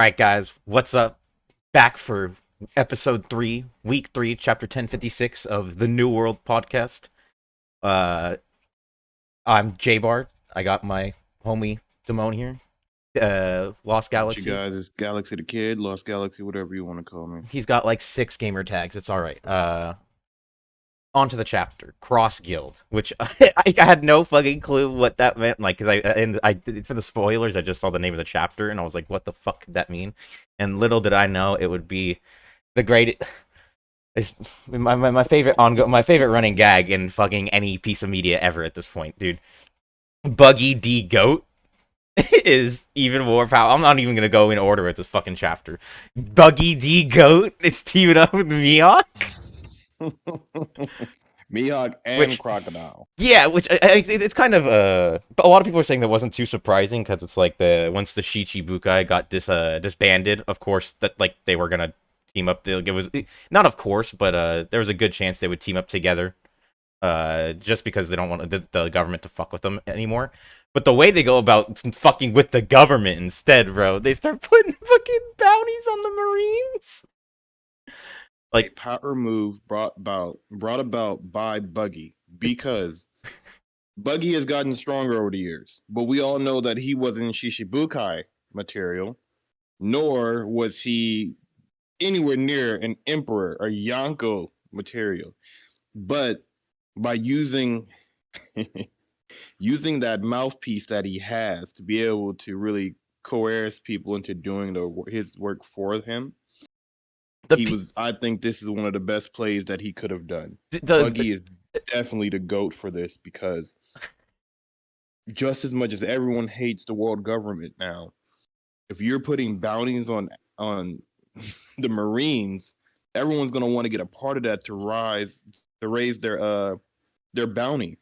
All right, guys, what's up? Back for episode 3, week 3, chapter 1056 of the New World podcast. Uh, I'm J Bart. I got my homie Damone here. Lost Got you Galaxy. guys. It's Galaxy the Kid, Lost Galaxy, whatever you want to call me. He's got like 6 gamer tags. It's all right. On to the chapter, Cross Guild, which I had no fucking clue what that meant. Like, cause I for the spoilers, I just saw the name of the chapter and I was like, what the fuck could that mean? And little did I know it would be the great. It's my favorite running gag in fucking any piece of media ever at this point, dude. Buggy D Goat is even more powerful. I'm not even gonna go in order at this fucking chapter. Buggy D Goat is teaming up with Mihawk, Mihawk and which Crocodile. yeah, which it's kind of but a lot of people are saying that wasn't too surprising because it's like the once the Shichibukai got disbanded, of course that like they were gonna team up. It was not of course, but there was a good chance they would team up together just because they don't want the government to fuck with them anymore. But the way they go about fucking with the government instead, bro, they start putting fucking bounties on the Marines. A Like, power move brought about by Buggy because Buggy has gotten stronger over the years, but we all know that he wasn't Shishibukai material, nor was he anywhere near an Emperor or Yonko material. But by using that mouthpiece that he has to be able to really coerce people into doing his work for him. the I think this is one of the best plays that he could have done. the Buggy is definitely the GOAT for this because just as much as everyone hates the world government now, if you're putting bounties on the Marines, everyone's gonna want to get a part of that to raise their bounty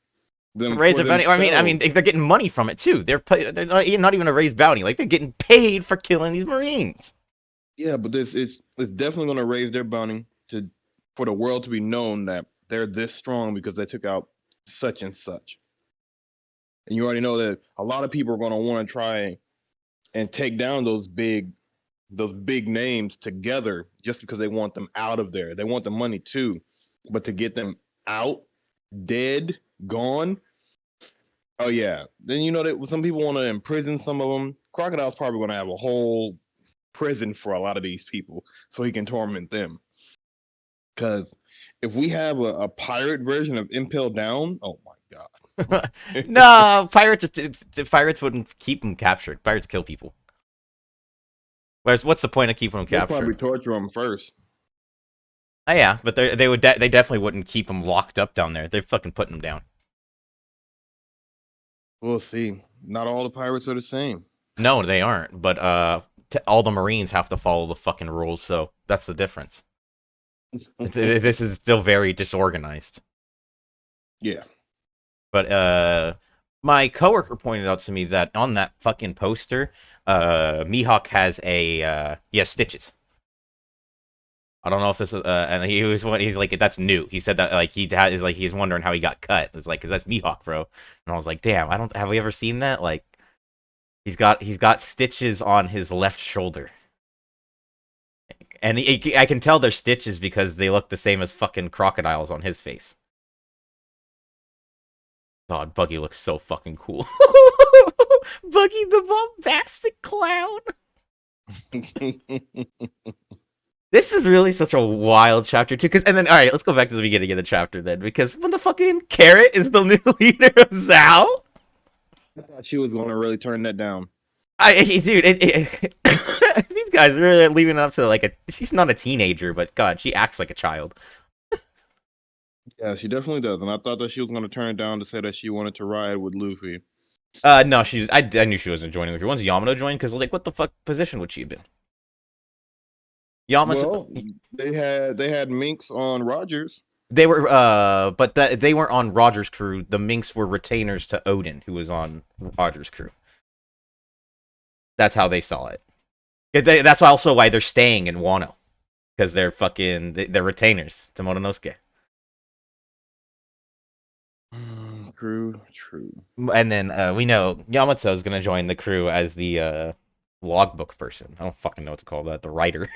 them raise for a bounty. I mean, themselves. they're getting money from it too. They're not even a raised bounty. Like they're getting paid for killing these Marines. Yeah, but this it's definitely going to raise their bounty to for the world to be known that they're this strong because they took out such and such. And you already know that a lot of people are going to want to try and take down those big names together just because they want them out of there. They want the money too, but to get them out, dead, gone. Oh yeah. Then you know that some people want to imprison some of them. Crocodile's probably going to have a whole prison for a lot of these people so he can torment them. Because if we have a pirate version of Impel Down, oh my god. No, pirates wouldn't keep them captured. Pirates kill people. What's the point of keeping them They'll probably captured? torture him first. Oh yeah, but they definitely wouldn't keep them locked up down there. They're fucking putting them down. We'll see. Not all the pirates are the same. No, they aren't. But all the Marines have to follow the fucking rules, so that's the difference. This is still very disorganized. Yeah. But my coworker pointed out to me that on that fucking poster, Mihawk has a he has stitches. I don't know if this is and he's like that's new. He said that like is like he's wondering how he got cut. It's like cuz that's Mihawk, bro. And I was like, "Damn, I don't have we ever seen that? Like he's got stitches on his left shoulder." And I can tell they're stitches because they look the same as fucking crocodiles on his face. God, Buggy looks so fucking cool. Buggy the bombastic clown. This is really such a wild chapter too. Cause and then all right, let's go back to the beginning of the chapter then. Because when the fucking Carrot is the new leader of Zao, I thought she was going to really turn that down. dude, these guys are really leaving it up to like a. She's not a teenager, but God, she acts like a child. Yeah, she definitely does. And I thought that she was going to turn it down to say that she wanted to ride with Luffy. No, I knew she wasn't joining. If once Yamato joined, because like, what the fuck position would she have been? Yamato, Well, they had Minx on Rogers. they were, but they weren't on Roger's crew. The Minks were retainers to Odin, who was on Roger's crew. That's how they saw it. That's also why they're staying in Wano, because they're fucking they're retainers to Momonosuke. True, true. And then we know Yamato's gonna join the crew as the logbook person. I don't fucking know what to call that. The writer.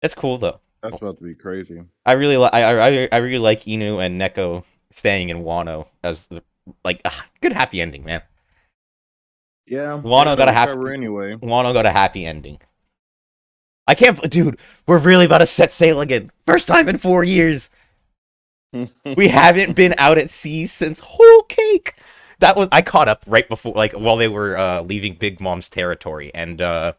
It's cool though. That's about to be crazy. I really like I really like Inu and Neko staying in Wano as the good happy ending, man. Yeah, they Wano gotta got a recover happy anyway. Wano got a happy ending. I can't, dude. We're really about to set sail again. First time in 4 years. We haven't been out at sea since Whole Cake. That was I caught up right before, like while they were leaving Big Mom's territory, and the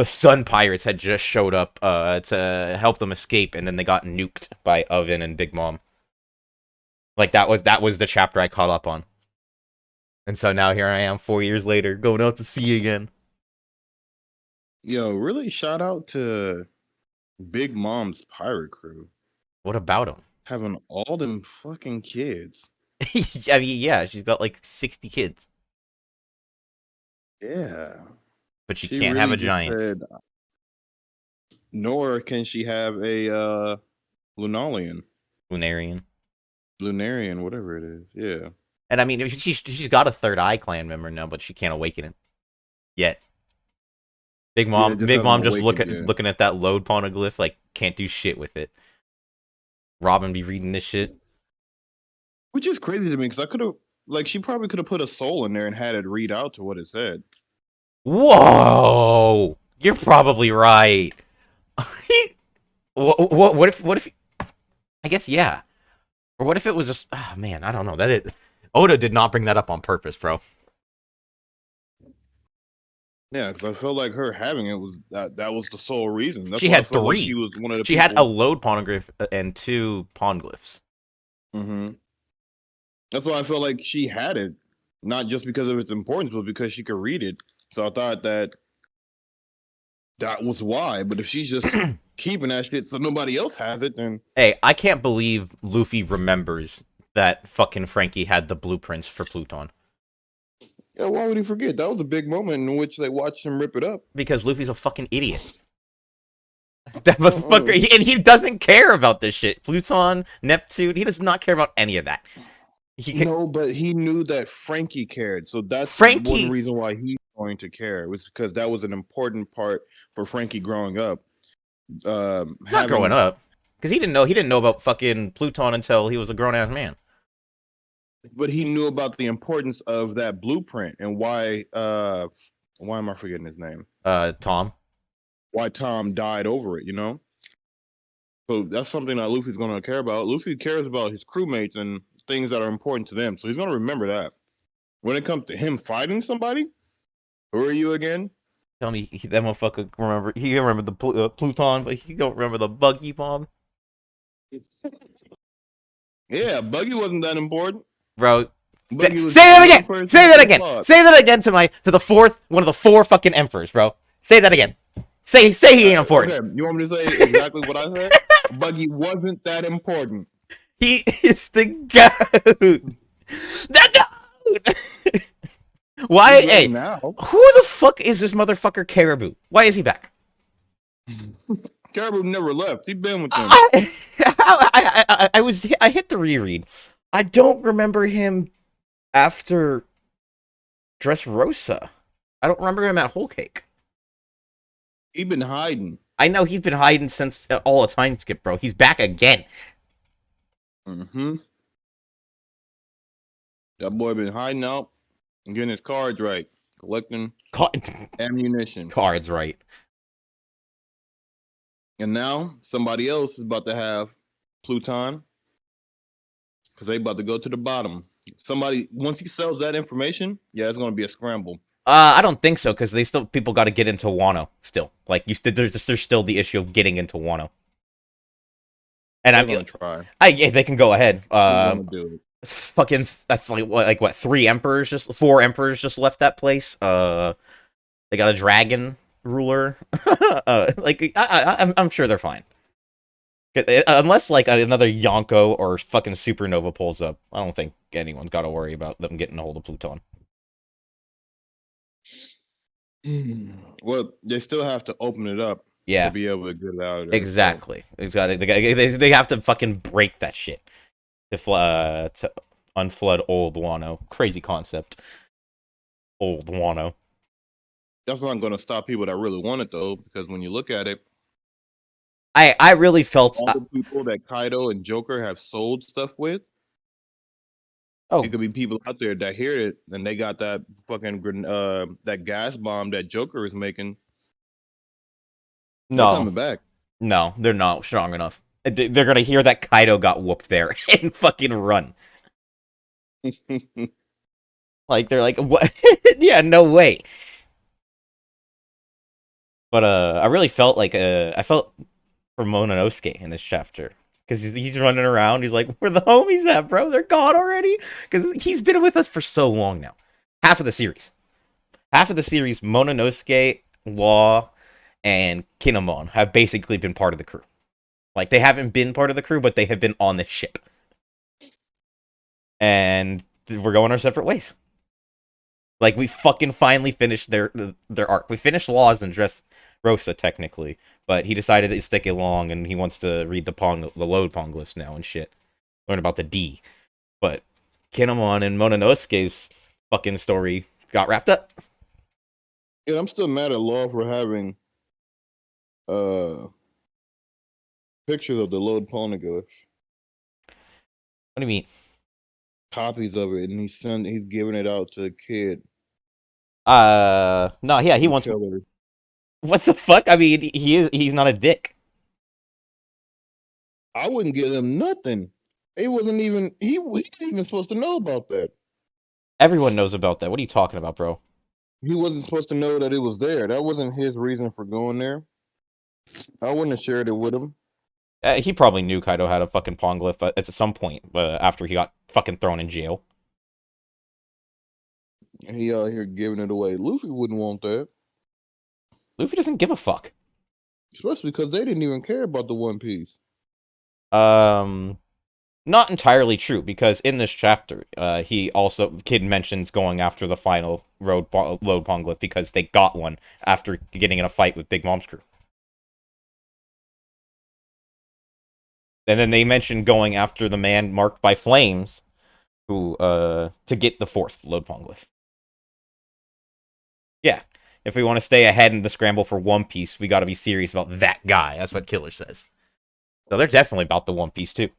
Sun Pirates had just showed up to help them escape, and then they got nuked by Oven and Big Mom. Like that was the chapter I caught up on, and so now here I am 4 years later, going out to sea again. Yo, really shout out to Big Mom's pirate crew What about him? having all them fucking kids. I mean, yeah, she's got like 60 kids, Yeah, but she she can't have really a just giant. said, nor can she have a Lunalian, Lunarian. Lunarian, whatever it is. Yeah. And I mean, she's got a third eye clan member now, but she can't awaken it yet. Big Yeah, Mom, just Big haven't Mom, just awakened yet. looking at that load poneglyph, like can't do shit with it. Robin be reading this shit. Which is crazy to me because I could have, like, she probably could have put a soul in there and had it read out to what it said. Whoa, you're probably right. What if? I guess yeah. Or what if it was just? Oh man, I don't know. Oda did not bring that up on purpose, bro. Yeah, because I felt like her having it was that was the sole reason. That's She why I had felt like she three. was one of the She had a people. load poneglyph and two ponglyphs. Hmm. That's why I felt like she had it, not just because of its importance, but because she could read it. So I thought that was why. But if she's just keeping that shit so nobody else has it, then Hey, I can't believe Luffy remembers that fucking Frankie had the blueprints for Pluton. yeah, why would he forget? That was a big moment in which they watched him rip it up. Because Luffy's a fucking idiot. That motherfucker, and he doesn't care about this shit. Pluton, Neptune, he does not care about any of that. No, but he knew that Frankie cared, so that's one Frankie, reason why he's going to care. Was because that was an important part for Frankie growing up. not growing Having, up, because he didn't know about fucking Pluton until he was a grown ass man. but he knew about the importance of that blueprint and why. Why am I forgetting his name? Tom. Why Tom died over it? You know. So that's something that Luffy's going to care about. Luffy cares about his crewmates and things that are important to them, so he's going to remember that. When it comes to him fighting somebody, who are you again? Tell me that motherfucker remember. He can remember the Pluton, but he don't remember the buggy bomb, Yeah, Buggy wasn't that important. bro. Say, Buggy was say just that one again. person Say in that the again. plot. Say that again to the fourth one of the four fucking emperors, bro. Say that again. Say he ain't important. Okay, you want me to say exactly what I said? Buggy wasn't that important. He is the goat. The goat. Why? He's left Hey, now. who the fuck is this motherfucker Caribou? Why is he back? Caribou never left. He's been with them. I hit the reread. I don't remember him after Dressrosa. I don't remember him at Whole Cake. He been hiding. I know he's been hiding since all the time skip, bro. He's back again. Mm-hmm. That boy been hiding out and getting his cards right, collecting ammunition. Cards right. And now somebody else is about to have Pluton because they about to go to the bottom. Somebody, once he sells that information, yeah, it's going to be a scramble. I don't think so because people got to get into Wano still. Like there's still the issue of getting into Wano. And They're I'm going to try. yeah, they can go ahead. They're going to do it. Fucking that's like what 4 emperors just left that place. They got a dragon ruler. Like I'm sure they're fine. Unless like another Yonko or fucking Supernova pulls up, I don't think anyone's got to worry about them getting a hold of Pluton. Well, they still have to open it up Yeah, to be able to get it out of there. exactly. They have to fucking break that shit to unflood old Wano. Crazy concept. old Wano. That's not going to stop people that really want it though, because when you look at it, I really felt. all the people that Kaido and Joker have sold stuff with, it Oh could be people out there that hear it and they got that fucking that gas bomb that Joker is making. They're no, coming back. no, they're not strong enough. They're gonna hear that Kaido got whooped there and fucking run. Like they're like, what? Yeah, no way. But I really felt like I felt for Mononosuke in this chapter because he's running around. He's like, "Where the homies at, bro? They're gone already." Because he's been with us for so long now, half of the series. Half of the series, Mononosuke, Law, and Kinemon have basically been part of the crew. Like they haven't been part of the crew, but they have been on the ship, and we're going our separate ways. Like we fucking finally finished their arc. We finished Laws and Dressrosa technically, but he decided to stick it long, and he wants to read the load poneglyphs now and shit. Learn about the D. But Kinemon and Mononosuke's fucking story got wrapped up. Yeah, I'm still mad at Law for having uh pictures of the Lord Poneglyph, What do you mean? copies of it, and he's giving it out to a kid. No, yeah, he The wants. killer. What the fuck? I mean, he's not a dick. I wouldn't give him nothing. It wasn't even he wasn't even supposed to know about that. Everyone knows about that. What are you talking about, bro? He wasn't supposed to know that it was there. That wasn't his reason for going there. I wouldn't have shared it with him. He probably knew Kaido had a fucking Poneglyph, but at some point, after he got fucking thrown in jail. And he out here giving it away. Luffy wouldn't want that. Luffy doesn't give a fuck. Especially because they didn't even care about the One Piece. Um, Not entirely true because in this chapter, Kid mentions going after the final load Poneglyph because they got one after getting in a fight with Big Mom's crew. And then they mentioned going after the man marked by flames, who to get the fourth load Poneglyph. Yeah, if we want to stay ahead in the scramble for One Piece, we got to be serious about that guy. That's what Killer says. So they're definitely about the One Piece too.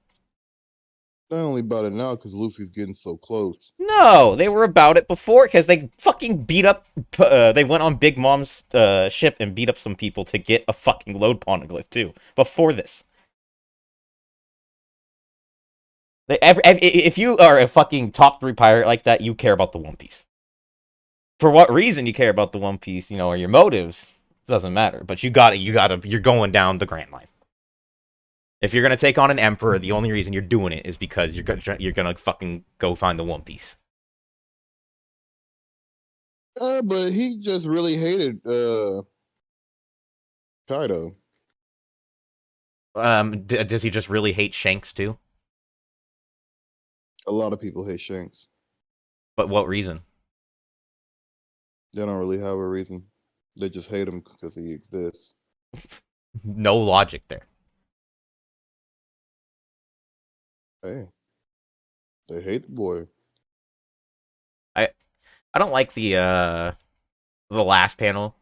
Not only about it now because Luffy's getting so close. No, they were about it before because they fucking beat up. They went on Big Mom's ship and beat up some people to get a fucking load Poneglyph too. Before this, if you are a fucking top 3 pirate like that, you care about the One Piece. For what reason you care about the One Piece, or your motives, doesn't matter. But you're going down the Grand Line. If you're gonna take on an emperor, the only reason you're doing it is because you're gonna fucking go find the One Piece. But he just really hated Kaido. Does he just really hate Shanks too? A lot of people hate Shanks. But what reason? They don't really have a reason. They just hate him because he exists. No logic there. Hey, they hate the boy. I don't like the last panel.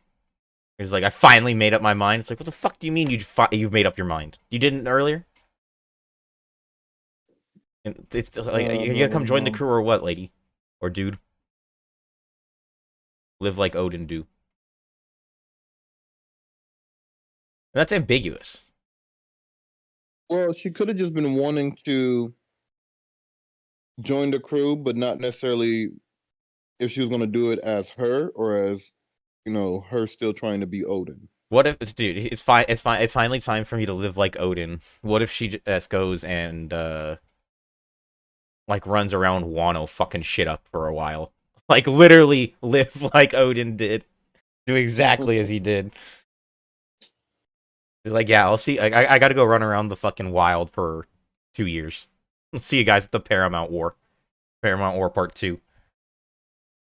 It's like I finally made up my mind. It's like, what the fuck do you mean you've made up your mind? You didn't earlier? And it's like you gonna come join the crew or what, lady or dude? Live like Odin do. That's ambiguous. Well, she could have just been wanting to join the crew, but not necessarily if she was going to do it as her or as, her still trying to be Odin. What if, dude? It's fine. It's fine. It's finally time for me to live like Odin. What if she just goes and like runs around Wano fucking shit up for a while? Like literally live like Odin did. Do exactly as he did. Like, yeah, I'll see. I got to go run around the fucking wild for 2 years. I'll see you guys at the Paramount War. Paramount War Part 2.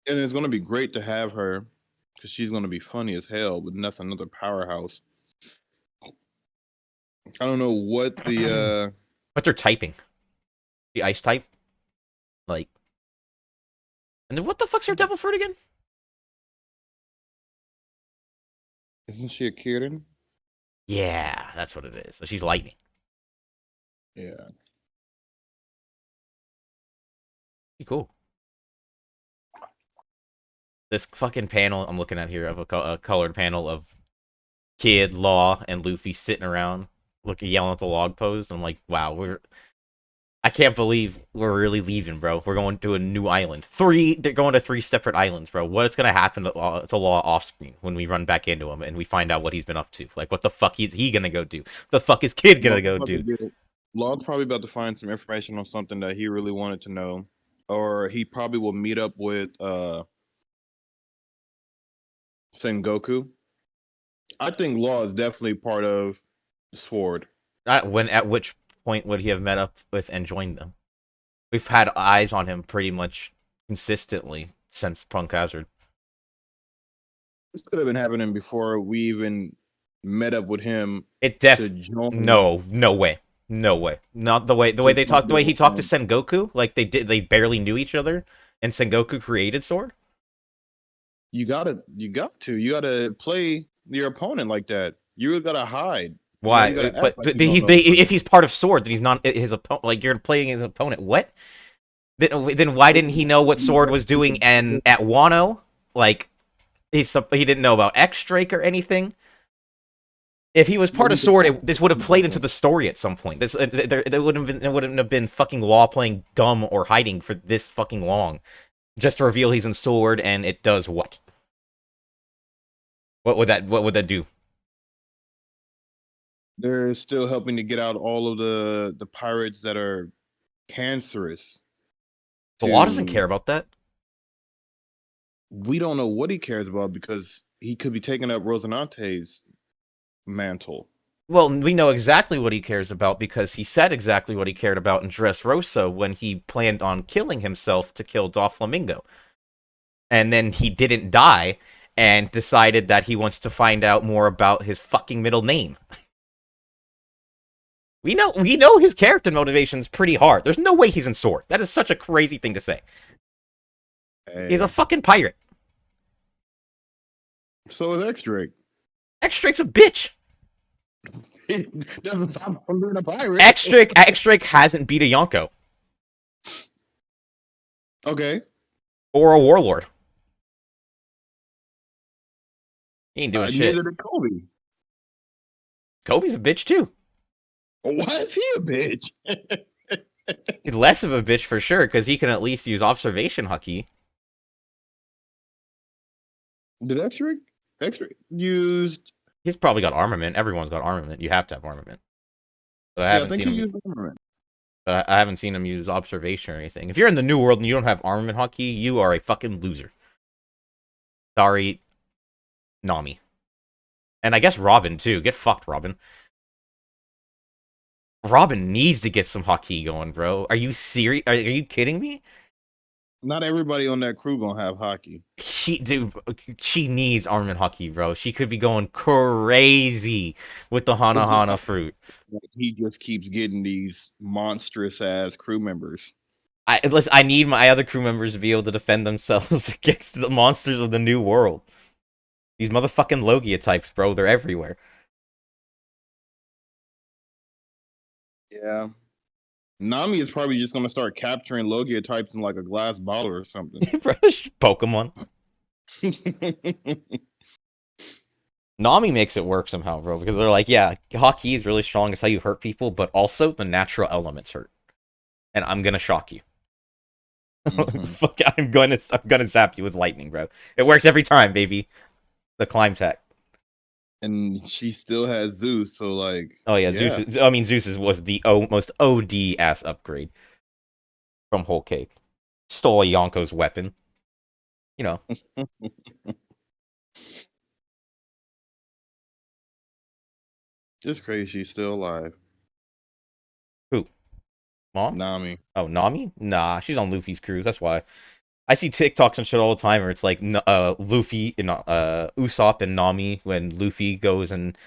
And it's going to be great to have her because she's going to be funny as hell, but that's another powerhouse. I don't know what the What's her typing? The ice type? Like. And then what the fuck's her devil fruit again? Isn't she a Kirin? Yeah, that's what it is. So she's lightning. Yeah. Cool. This fucking panel I'm looking at here of a colored panel of Kid, Law, and Luffy sitting around, looking, yelling at the log pose. I'm like, wow, I can't believe we're really leaving, bro. We're going to a new island. They're going to 3 separate islands, bro. What's gonna happen to Law off screen when we run back into him and we find out what he's been up to? Like, what the fuck is he gonna go do? The fuck is Kid gonna go do? Law's probably about to find some information on something that he really wanted to know, or he probably will meet up with Sengoku. I think Law is definitely part of Sword. At which point would he have met up with and joined them? We've had eyes on him pretty much consistently since Punk Hazard. This could have been happening before we even met up with him. It to join. no way. No way. Not the way they talked, the way he talked to Sengoku, like they barely knew each other and Sengoku created Sword. You gotta play your opponent like that. You gotta hide. Why? You gotta But like if he's part of Sword, then he's not his opponent. Like, you're playing his opponent. What? Then why didn't he know what Sword was doing and at Wano? Like, he didn't know about X Drake or anything. If he was part of Sword, this would have played into the story at some point. There wouldn't have been fucking Law playing dumb or hiding for this fucking long, just to reveal he's in Sword and it does what? What would that do? They're still helping to get out all of the pirates that are cancerous. The Law doesn't care about that. We don't know what he cares about because he could be taking up Rosinante's mantle. Well, we know exactly what he cares about because he said exactly what he cared about in Dressrosa when he planned on killing himself to kill Doflamingo. And then he didn't die and decided that he wants to find out more about his fucking middle name. We know his character motivation is pretty hard. There's no way he's in Sword. That is such a crazy thing to say. Hey. He's a fucking pirate. So is X Drake. X Drake's a bitch. It doesn't stop him from being a pirate. X Drake hasn't beat a Yonko. Okay. Or a warlord. He ain't doing shit. Neither did Kobe. Kobe's a bitch too. Why is he a bitch? He's less of a bitch for sure, because he can at least use observation haki. Did X Drake used? He's probably got armament. Everyone's got armament. You have to have armament. But I haven't seen him use observation or anything. If you're in the New World and you don't have armament haki, you are a fucking loser. Sorry, Nami. And I guess Robin too. Get fucked, Robin. Robin needs to get some haki going, bro. Are you serious? Are you kidding me? Not everybody on that crew gonna have haki. She needs armament haki, bro. She could be going crazy with the Hana fruit. He just keeps getting these monstrous ass crew members. I need my other crew members to be able to defend themselves against the monsters of the New World. These motherfucking Logia types, bro. They're everywhere. Yeah. Nami is probably just gonna start capturing Logia types in like a glass bottle or something. Pokemon. Nami makes it work somehow, bro, because they're like, yeah, haki is really strong. It's how you hurt people, but also the natural elements hurt. And I'm gonna shock you. Fuck, I'm gonna zap you with lightning, bro. It works every time, baby. The climb tech. And she still has Zeus, so like. Oh yeah, Zeus. Zeus was the most OD ass upgrade from Whole Cake. Stole Yonko's weapon. You know. It's crazy she's still alive. Who? Mom? Nami. Oh, Nami? Nah, she's on Luffy's cruise. That's why. I see TikToks and shit all the time where it's like Luffy, Usopp and Nami when Luffy goes and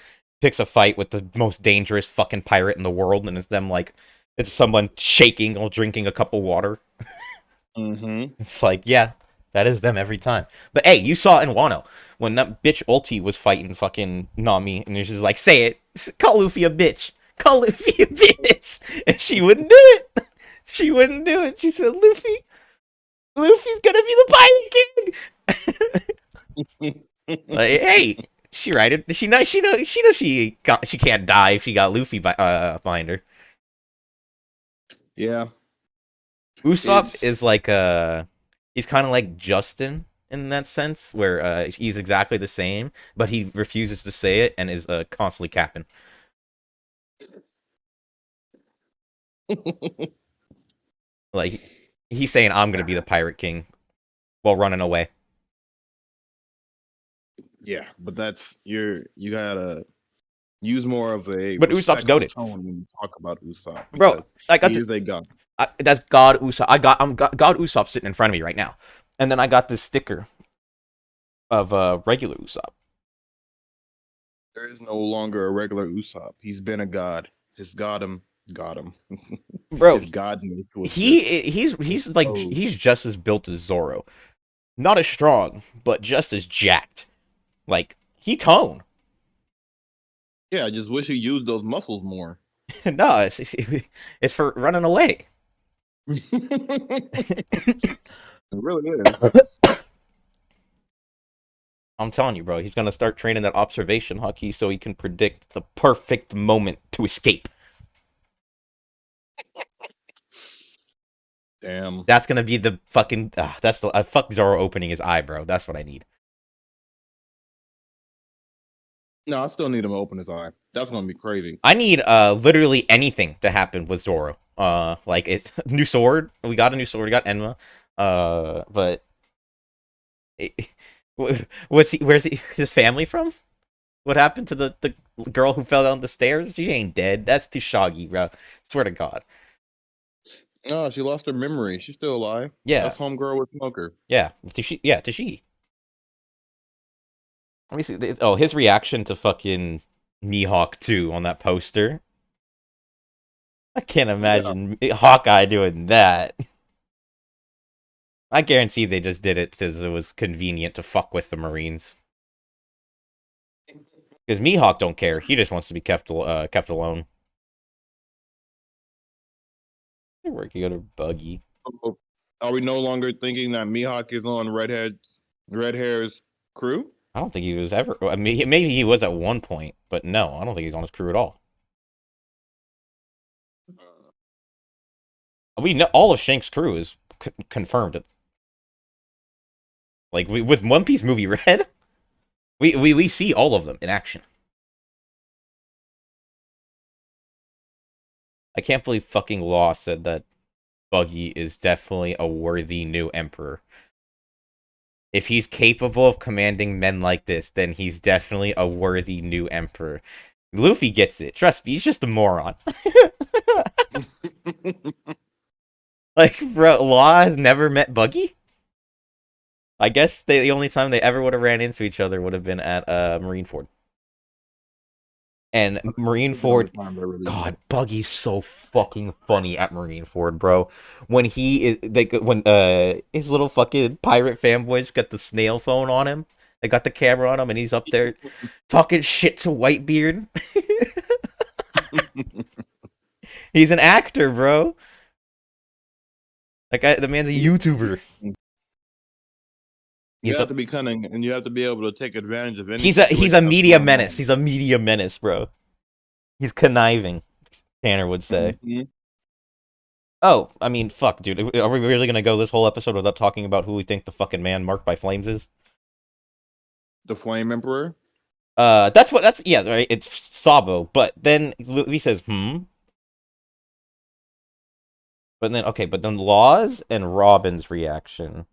picks a fight with the most dangerous fucking pirate in the world, and it's them like it's someone shaking while drinking a cup of water. Mm-hmm. It's like, yeah, That is them every time. But hey, you saw in Wano when that bitch ulti was fighting fucking Nami, and she's just like, "Say it, call Luffy a bitch, call Luffy a bitch," and she wouldn't do it. She wouldn't do it. She said, Luffy's gonna be the Pirate King." Like, hey, she right it. She can't die if she got Luffy behind her. Yeah, Usopp it's is like he's kind of like Justin in that sense, where he's exactly the same, but he refuses to say it and is constantly capping. Like he's saying, "I'm gonna be the Pirate King," while running away. yeah, but that's you gotta use more of a But Usopp's respectful goaded, tone when you talk about Usopp bro. because I got he this. is a god. That's God Usopp. God Usopp sitting in front of me right now, and then I got this sticker of regular Usopp. There is no longer a regular Usopp. He's been a god. His godom got him. Bro, His godness was just he's like exposed. he's just as built as Zoro. Not as strong, but just as jacked. Like he tone. Yeah, I just wish he used those muscles more. No, it's for running away. It really is. I'm telling you, bro. He's gonna start training that observation hockey so he can predict the perfect moment to escape. Damn. That's gonna be the fucking. That's the fuck Zoro opening his eye, bro. That's what I need. No, I still need him to open his eye. That's gonna be crazy. I need literally anything to happen with Zoro. Like it's new sword. We got a new sword. We got Enma. But where's his family from? What happened to the girl who fell down the stairs? She ain't dead. That's Tishagi, bro. Swear to God. Oh, she lost her memory. She's still alive. Yeah, That's homegirl with Smoker. yeah. Tishigi. Let me see. Oh, his reaction to fucking Mihawk 2 on that poster. I can't Yeah. imagine Hawkeye doing that. I guarantee they just did it because it was convenient to fuck with the Marines. Because Mihawk don't care. He just wants to be kept alone. Where can you go to Buggy? So, are we no longer thinking that Mihawk is on Red Hair's crew? I don't think he was ever. I mean, maybe he was at one point, but no, I don't think he's on his crew at all. We know all of Shank's crew is confirmed. Like with One Piece movie Red, we see all of them in action. I can't believe fucking Law said that Buggy is definitely a worthy new emperor. If he's capable of commanding men like this, then he's definitely a worthy new emperor. Luffy gets it. Trust me, he's just a moron. Like, bro, Law has never met Buggy? I guess the only time they ever would have ran into each other would have been at Marineford. And Marineford, God, Buggy's so fucking funny at Marineford, bro. When he is like when his little fucking pirate fanboys got the snail phone on him. They got the camera on him and he's up there talking shit to Whitebeard. He's an actor, bro. Like the man's a YouTuber. You have to be cunning, and you have to be able to take advantage of any. He's a media menace. He's a media menace, bro. He's conniving. Tanner would say. Mm-hmm. Oh, I mean, fuck, dude. Are we really gonna go this whole episode without talking about who we think the fucking man marked by flames is? The Flame Emperor. That's yeah, right. It's Sabo, but then he says, But then okay, but then Laws and Robin's reaction.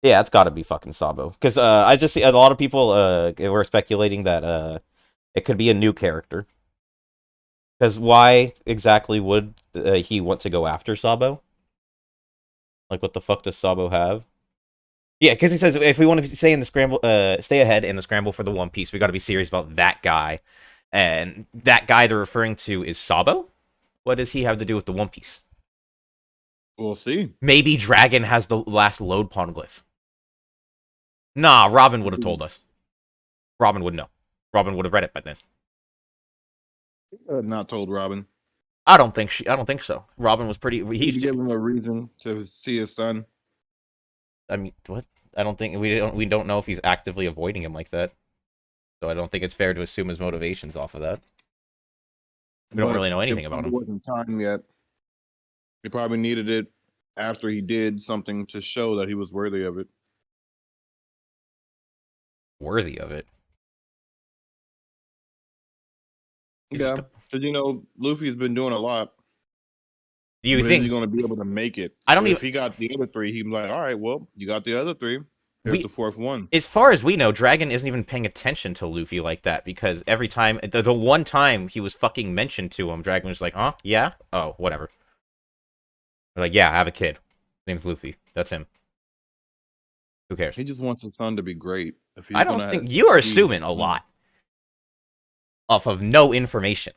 Yeah, it's got to be fucking Sabo because I just see a lot of people were speculating that it could be a new character. Because why exactly would he want to go after Sabo? Like, what the fuck does Sabo have? Yeah, because he says if we want to stay in the scramble, stay ahead in the scramble for the One Piece, we got to be serious about that guy, and that guy they're referring to is Sabo. What does he have to do with the One Piece? We'll see. Maybe Dragon has the last load poneglyph. Nah, Robin would have told us. Robin would know. Robin would have read it by then. Not told Robin. I don't think so. Robin was pretty. He give him a reason to see his son. I mean, what? I don't think we don't know if he's actively avoiding him like that. So I don't think it's fair to assume his motivations off of that. We don't really know anything about him. It wasn't time yet. He probably needed it after he did something to show that he was worthy of it. Worthy of it. Yeah, because Luffy's been doing a lot. Do you think he's going to be able to make it? If he got the other three, he'd be like, "All right, well, you got the other three. Here's the fourth one." As far as we know, Dragon isn't even paying attention to Luffy like that because every time, the one time he was fucking mentioned to him, Dragon was like, "Huh? Yeah? Oh, whatever." They're like, "Yeah, I have a kid. His name's Luffy. That's him. Who cares?" He just wants his son to be great. I don't think you are assuming a lot off of no information.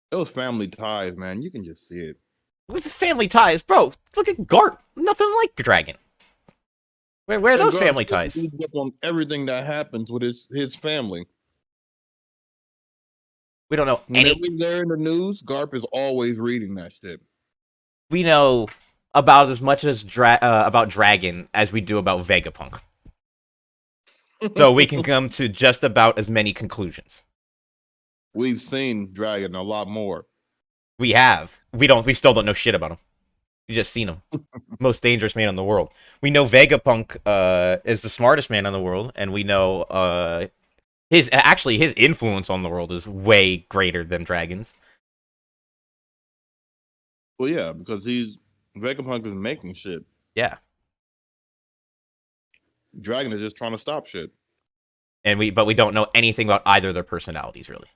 Those family ties, man, you can just see it. What's family ties, bro? Look at Garp. Nothing like Dragon. Where are those family ties? He's up on everything that happens with his family. We don't know Whenever they're in the news, Garp is always reading that shit. We know about as much as about Dragon as we do about Vegapunk. So we can come to just about as many conclusions. We've seen Dragon a lot more. We have. We still don't know shit about him. We just seen him. Most dangerous man in the world. We know Vegapunk is the smartest man in the world, and we know his influence on the world is way greater than Dragon's. Well, yeah, because Vegapunk is making shit. Yeah. Dragon is just trying to stop shit. But we don't know anything about either of their personalities, really.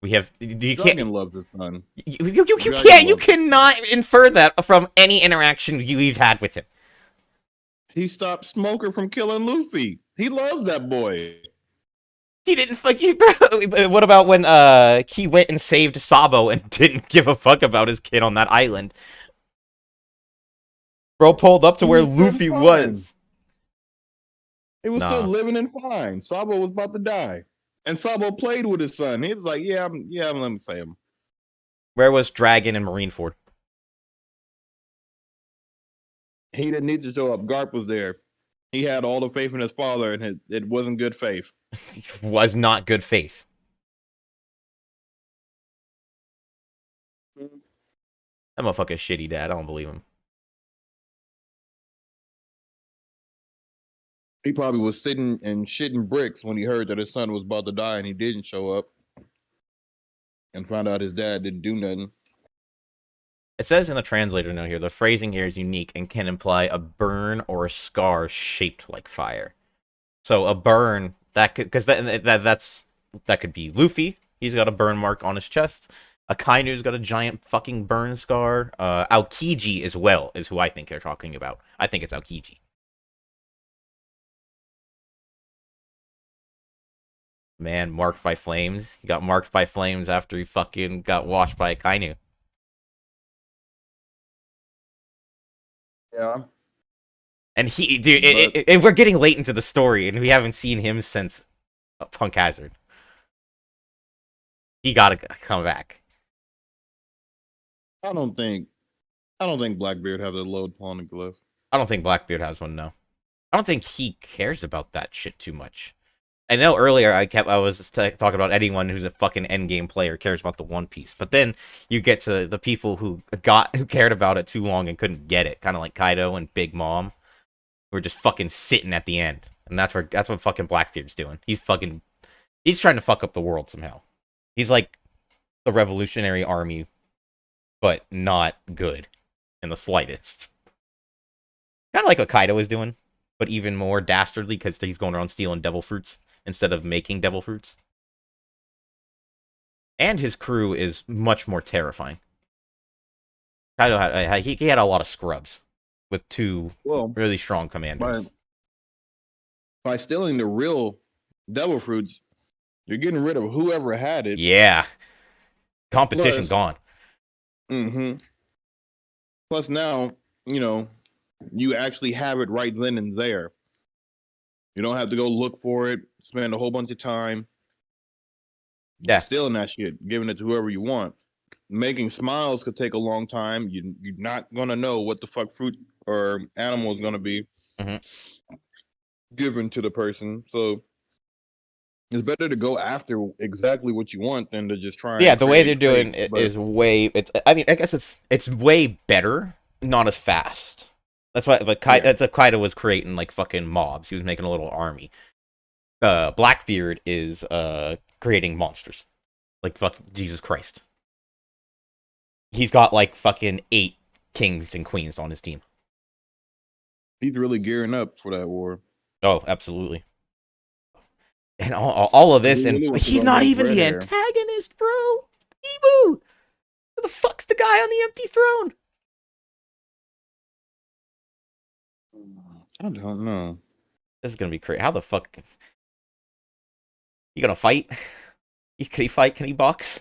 We have. Dragon loves his son. You cannot infer that from any interaction we've had with him. He stopped Smoker from killing Luffy. He loves that boy. He didn't fuck you, bro. What about when he went and saved Sabo and didn't give a fuck about his kid on that island? Bro pulled up to where Luffy was. He was still living and fine. Sabo was about to die. And Sabo played with his son. He was like, yeah, let me say him. Where was Dragon and Marineford? He didn't need to show up. Garp was there. He had all the faith in his father, and it wasn't good faith. Was not good faith. That motherfucker's shitty dad. I don't believe him. He probably was sitting and shitting bricks when he heard that his son was about to die and he didn't show up. And found out his dad didn't do nothing. It says in the translator note here, the phrasing here is unique and can imply a burn or a scar shaped like fire. So a burn, that could, because that could be Luffy. He's got a burn mark on his chest. Akainu's got a giant fucking burn scar. Aokiji as well is who I think they're talking about. I think it's Aokiji. Man, marked by flames. He got marked by flames after he fucking got washed by Akainu. Yeah. And we're getting late into the story, and we haven't seen him since Punk Hazard. He gotta come back. I don't think Blackbeard has a load poneglyph. I don't think Blackbeard has one, no. I don't think he cares about that shit too much. I know earlier I was talking about anyone who's a fucking endgame player cares about the One Piece, but then you get to the people who cared about it too long and couldn't get it, kind of like Kaido and Big Mom, who are just fucking sitting at the end, and that's what fucking Blackbeard's doing. He's trying to fuck up the world somehow. He's like the Revolutionary Army, but not good in the slightest. Kind of like what Kaido is doing, but even more dastardly because he's going around stealing devil fruits instead of making devil fruits. And his crew is much more terrifying. Kaido had a lot of scrubs with two really strong commanders. By stealing the real devil fruits, You're getting rid of whoever had it. Yeah, competition Plus, gone. hmm plus now, you know, you actually have it right then and there. You don't have to go look for it, spend a whole bunch of time Yeah, stealing that shit, giving it to whoever you want. Making smiles could take a long time. You're not gonna know what the fuck fruit or animal is gonna be hmm given to the person. So it's better to go after exactly what you want than to just try yeah. and The way create they're doing fakes. it But is way. It's. I mean, I guess it's way better, not as fast. That's why. But yeah, that's what Kaido was creating like fucking mobs. He was making a little army. Blackbeard is creating monsters. Like fuck Jesus Christ. He's got like fucking 8 kings and queens on his team. he's really gearing up for that war. Oh, absolutely. And all of He this, and really wants to he's go not against even Red the Hair. antagonist, bro. Ibu, who the fuck's the guy on the empty throne? I don't know. This is gonna be crazy. How the fuck you gonna fight? Can he fight? Can he box?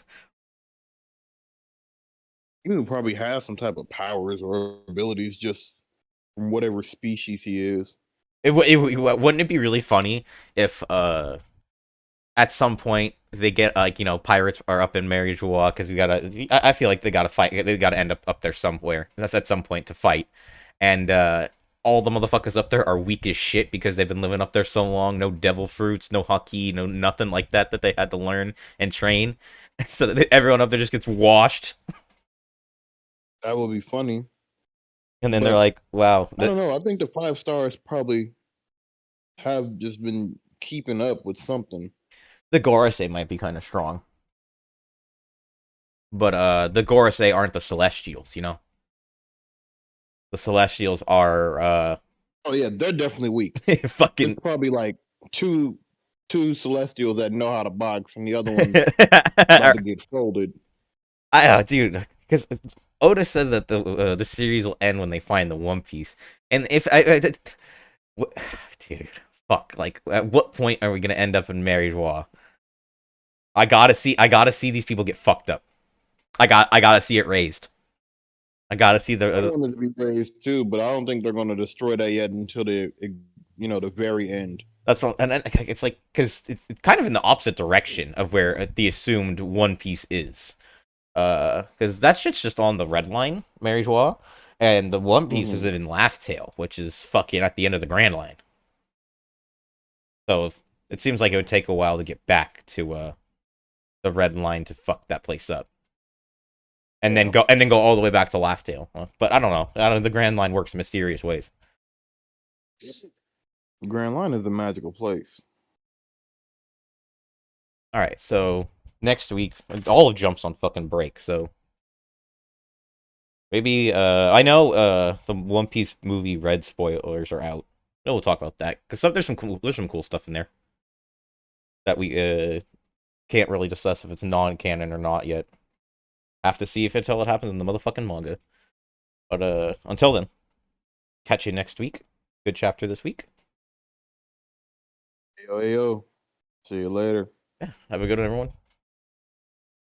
He would probably have some type of powers or abilities just from whatever species he is. Wouldn't it be really funny if at some point they get like pirates are up in Mary Joie because you gotta. I feel like they gotta fight. They gotta end up there somewhere. That's at some point to fight, and all the motherfuckers up there are weak as shit because they've been living up there so long. No devil fruits, no hockey, no nothing like that they had to learn and train. So that everyone up there just gets washed, That would be funny. and then they're But like, "Wow, I don't know. I think the 5 stars probably have just been keeping up with something. the Gorosei might be kind of strong." But the Gorosei aren't the Celestials, you know. The Celestials are Oh yeah, they're definitely weak. There's fucking. probably like two celestials that know how to box, and the other one's about to get folded. Dude, because Oda said that the series will end when they find the One Piece, and if dude, fuck, like at what point are we gonna end up in Mary Joie? I gotta see these people get fucked up. I gotta see it raised. I gotta see I the. want it to be raised too, but I don't think they're going to destroy that yet until the very end. That's what, and then it's like because it's kind of in the opposite direction of where the assumed One Piece is. Because that shit's just on the red line, Mary Joie, and the One Piece is Mm-hmm. in Laugh Tale, which is fucking at the end of the Grand Line. So it seems like it would take a while to get back to the red line to fuck that place up, Yeah, and then go all the way back to Laugh Tale. But I don't know. I don't. The Grand Line works in mysterious ways. Grand Line is a magical place. All right, so next week, all of Jump's on fucking break, so maybe I know the One Piece movie Red spoilers are out. We'll talk about that because there's some cool stuff in there that we can't really discuss if it's non-canon or not yet. Have to see if until it happens in the motherfucking manga. But until then, catch you next week. Good chapter this week. Yo, yo. See you later. Yeah, have a good one, everyone.